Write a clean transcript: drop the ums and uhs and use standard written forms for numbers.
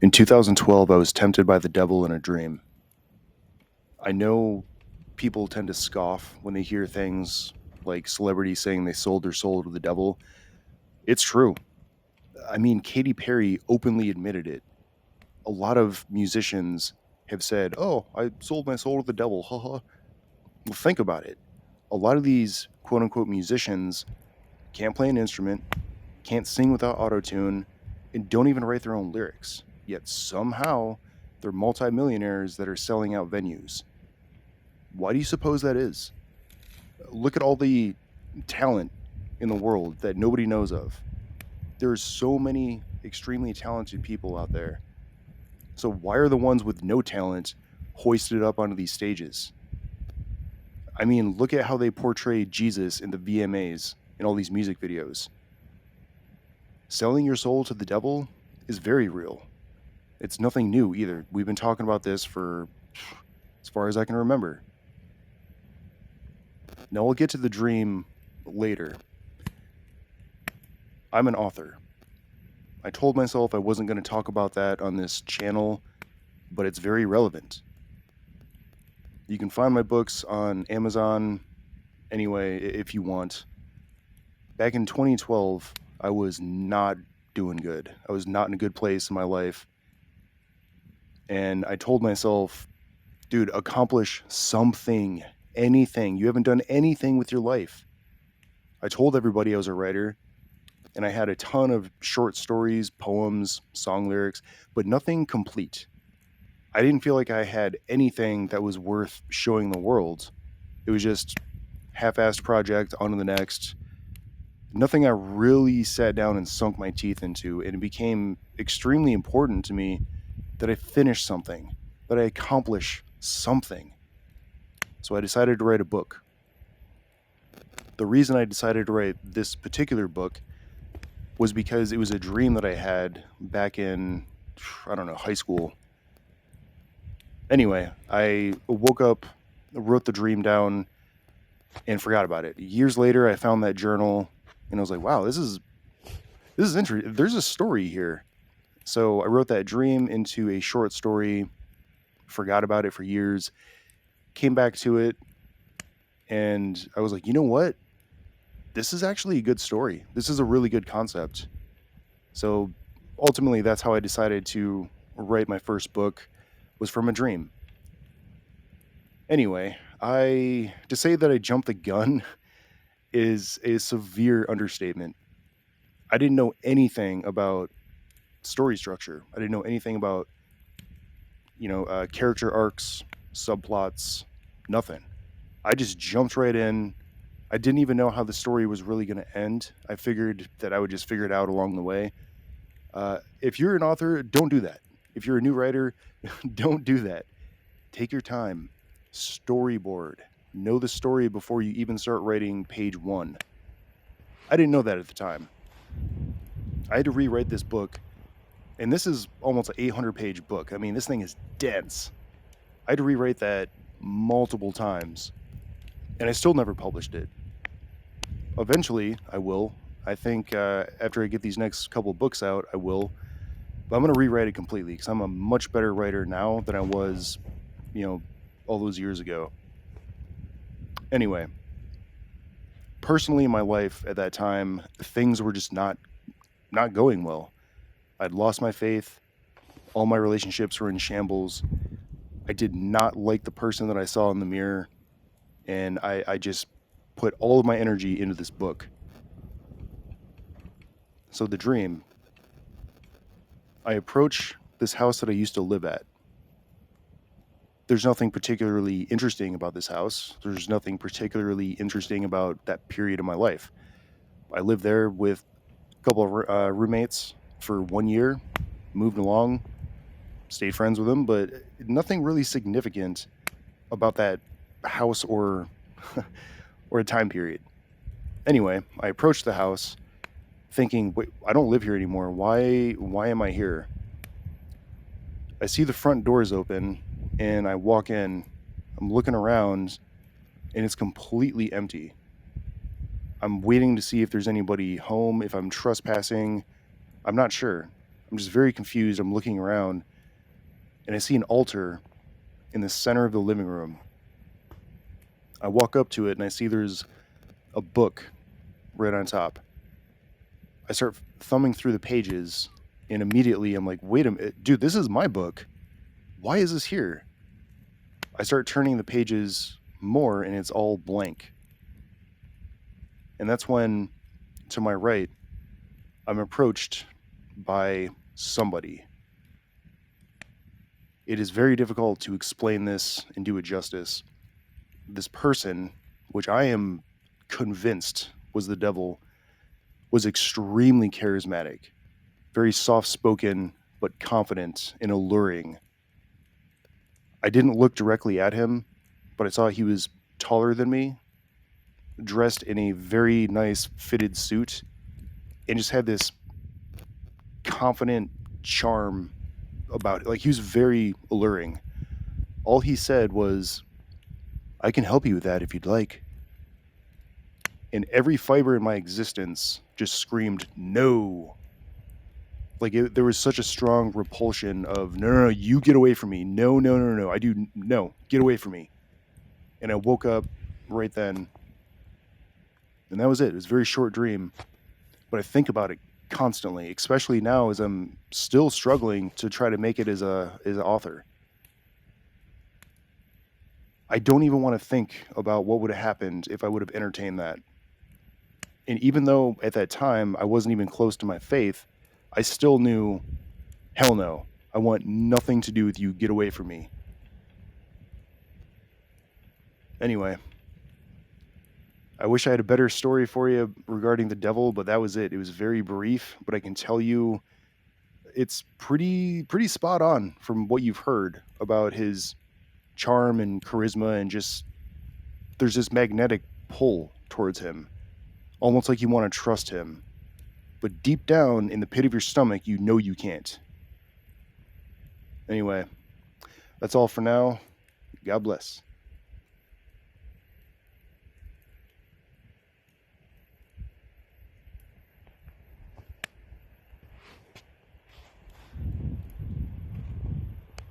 In 2012, I was tempted by the devil in a dream. I know people tend to scoff when they hear things like celebrities saying they sold their soul to the devil. It's true. I mean, Katy Perry openly admitted it. A lot of musicians have said, "Oh, I sold my soul to the devil." Haha. Well, think about it. A lot of these quote unquote musicians can't play an instrument, can't sing without autotune, and don't even write their own lyrics. Yet somehow they're multimillionaires that are selling out venues. Why do you suppose that is? Look at all the talent in the world that nobody knows of. There's so many extremely talented people out there. So why are the ones with no talent hoisted up onto these stages? I mean, look at how they portray Jesus in the VMAs in all these music videos. Selling your soul to the devil is very real. It's nothing new either. We've been talking about this for as far as I can remember. Now, we'll get to the dream later. I'm an author. I told myself I wasn't going to talk about that on this channel, but it's very relevant. You can find my books on Amazon anyway if you want. Back in 2012, I was not doing good. I was not in a good place in my life. And I told myself, dude, accomplish something, anything. You haven't done anything with your life. I told everybody I was a writer, and I had a ton of short stories, poems, song lyrics, but nothing complete. I didn't feel like I had anything that was worth showing the world. It was just half-assed project on to the next. Nothing I really sat down and sunk my teeth into, and it became extremely important to me that I finish something, that I accomplish something. So I decided to write a book. The reason I decided to write this particular book was because it was a dream that I had back in, I don't know, high school. Anyway, I woke up, wrote the dream down, and forgot about it. Years later, I found that journal, and I was like, "Wow, this is interesting. There's a story here." So I wrote that dream into a short story. Forgot about it for years. Came back to it, and I was like, "You know what? This is actually a good story. This is a really good concept." So ultimately, that's how I decided to write my first book. Was from a dream. Anyway, I to say that I jumped the gun is a severe understatement. I didn't know anything about story structure. I didn't know anything about character arcs, subplots, nothing. I just jumped right in. I didn't even know how the story was really going to end. I figured that I would just figure it out along the way. If you're an author, don't do that. If you're a new writer, don't do that. Take your time. Storyboard. Know the story before you even start writing page one. I didn't know that at the time. I had to rewrite this book, and this is almost an 800-page book. I mean, this thing is dense. I had to rewrite that multiple times, and I still never published it. Eventually, I will. I think after I get these next couple books out, I will. But I'm going to rewrite it completely because I'm a much better writer now than I was, you know, all those years ago. Anyway, personally in my life at that time, things were just not going well. I'd lost my faith. All my relationships were in shambles. I did not like the person that I saw in the mirror, and I just put all of my energy into this book. So the dream, I approach this house that I used to live at. There's nothing particularly interesting about this house. There's nothing particularly interesting about that period of my life. I lived there with a couple of roommates for 1 year, moved along, stayed friends with them, but nothing really significant about that house or or a time period. Anyway, I approached the house thinking, "Wait, I don't live here anymore. Why am I here?" I see the front doors open and I walk in. I'm looking around and it's completely empty. I'm waiting to see if there's anybody home, if I'm trespassing. I'm not sure. I'm just very confused. I'm looking around and I see an altar in the center of the living room. I walk up to it and I see there's a book right on top. I start thumbing through the pages and immediately I'm like, wait a minute, dude, this is my book. Why is this here? I start turning the pages more and it's all blank. And that's when, to my right, I'm approached by somebody. It is very difficult to explain this and do it justice. This person, which I am convinced was the devil, was extremely charismatic, very soft spoken, but confident and alluring. I didn't look directly at him, but I saw he was taller than me, dressed in a very nice fitted suit, and just had this confident charm about it. Like, he was very alluring. All he said was, I can help you with that if you'd like. And every fiber in my existence just screamed, no. Like, there was such a strong repulsion of, no, no, no, you get away from me. No, no, no, no, no, get away from me. And I woke up right then. And that was it. It was a very short dream. But I think about it constantly, especially now as I'm still struggling to try to make it as an author. I don't even want to think about what would have happened if I would have entertained that. And even though at that time I wasn't even close to my faith, I still knew, hell no, I want nothing to do with you. Get away from me. Anyway, I wish I had a better story for you regarding the devil, but that was it. It was very brief, but I can tell you it's pretty spot on from what you've heard about his charm and charisma, and just there's this magnetic pull towards him, almost like you want to trust him. But deep down in the pit of your stomach, you know you can't. Anyway, that's all for now. God bless.